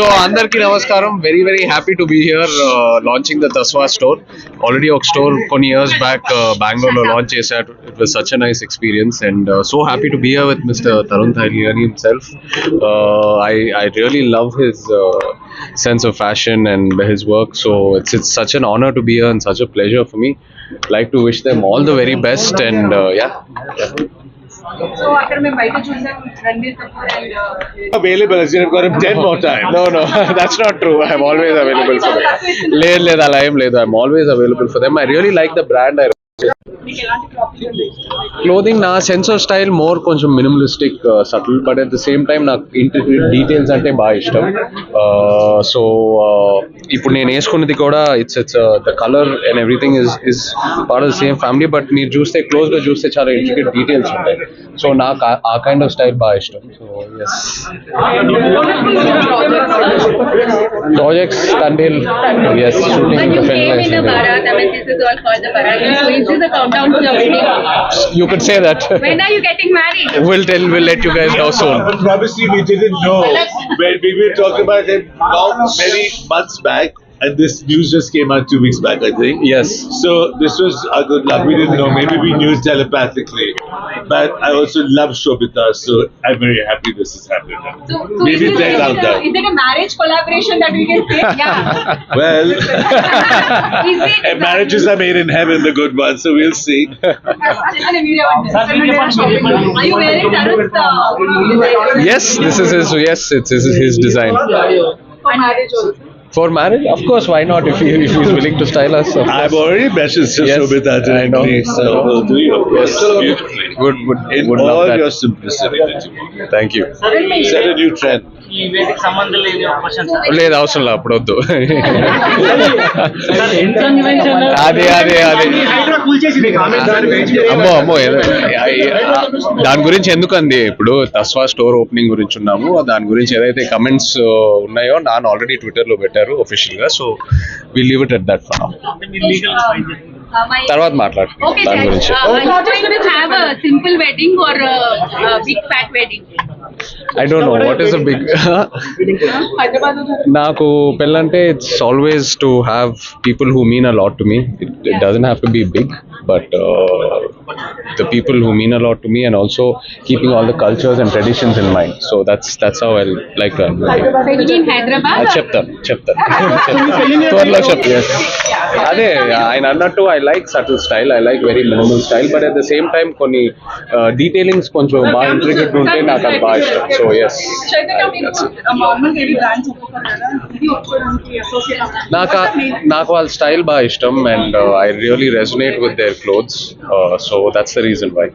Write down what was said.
So అందరికీ నమస్కారం. Very happy to be here launching the Tasva store. Already ఒక store కొన్ని years back Bangalore లో launch చేశారు. It was such a nice experience and so happy to be here with Mr. Tarun Tahiliani himself. I really love his sense of fashion and his work. So it's such an honor to be here and such a pleasure for me. Like to wish them all the very best and yeah. So after me bike choosing Ranbir Kapoor and available as you've got him 10 more times. No, that's not true. I'm always available for them. లేదు అలా ఏం లేదు. I'm always available for them. I really like the brand. మీకు ఎలాంటి clothing ఉంది? Clothing నా sense of style more కొంచెం minimalistic subtle but at the same time నాకు ఇంటిగ్రేట్ డీటెయిల్స్ అంటే బాగా ఇష్టం. సో ఇప్పుడు నేను వేసుకున్నది కూడా it's the colour and everything is part of the same family but మీరు చూస్తే క్లోజ్గా చూస్తే చాలా ఇంటిగ్రేట్ డీటెయిల్స్ ఉంటాయి. సో నాకు ఆ కైండ్ ఆఫ్ స్టైల్ బాగా ఇష్టం. సో ఎస్ ప్రాజెక్ట్స్ కంటిల్ S shooting You could say that. When are you getting married? We'll let you guys know soon. Obviously, we didn't know. When we were talking about him now many months back, and this news just came out 2 weeks back, I think. Yes. So this was a good luck. We didn't know. Maybe we knew telepathically. But I also love Shobita, so I'm very happy this is happening. So Maybe tell out there. is it a marriage collaboration that we can say? Yeah. Well, Is it? and marriages are made in heaven, the good ones, so we'll see. Are you wearing Tarun's? Yes, this is his design. For marriage also. For marriage, of course, why not? If he's willing to style us, of I've course. already messaged Yes, Shobita I know. directly, so we'll do you. Yes. Beautifully. In Would love all that. your simplicity that you want. Thank you. Set a new trend. ఈ వేదిక సంబంధం లేని అవకాశం sir లేదు అవసరం లేదు అప్పుడు వద్దు. అదే అమ్మో దాని గురించి ఎందుకు అంది. ఇప్పుడు తస్వా స్టోర్ ఓపెనింగ్ గురించి ఉన్నాము. దాని గురించి ఏదైతే కమెంట్స్ ఉన్నాయో నాన్న ఆల్రెడీ ట్విట్టర్ లో పెట్టారు ఒఫిషియల్ గా. So we leave it at that for now. తర్వాత మాట్లాడు Okay, దాని sir. గురించి. Are you going to have a simple wedding or a big fat wedding? I don't know what is a big నాకు పెళ్ళంటే it's always to have people who mean a lot to me. It doesn't have to be big but the people who mean a lot to me and also keeping all the cultures and traditions in mind. So that's how I like that. Wedding in Hyderabad? చెప్తాను త్వరలో yes. అదే ఆయన అన్నట్టు I like subtle style, I like very minimal style but at the same time కొన్ని detailings కొంచెం బాగా ఇంట్రిగేట్ ఉంటే నాకు అది బాగా ఇష్టం. సో ఎస్ నాకు వాళ్ళ స్టైల్ బాగా ఇష్టం and I really resonate with their clothes. So that's the reason why.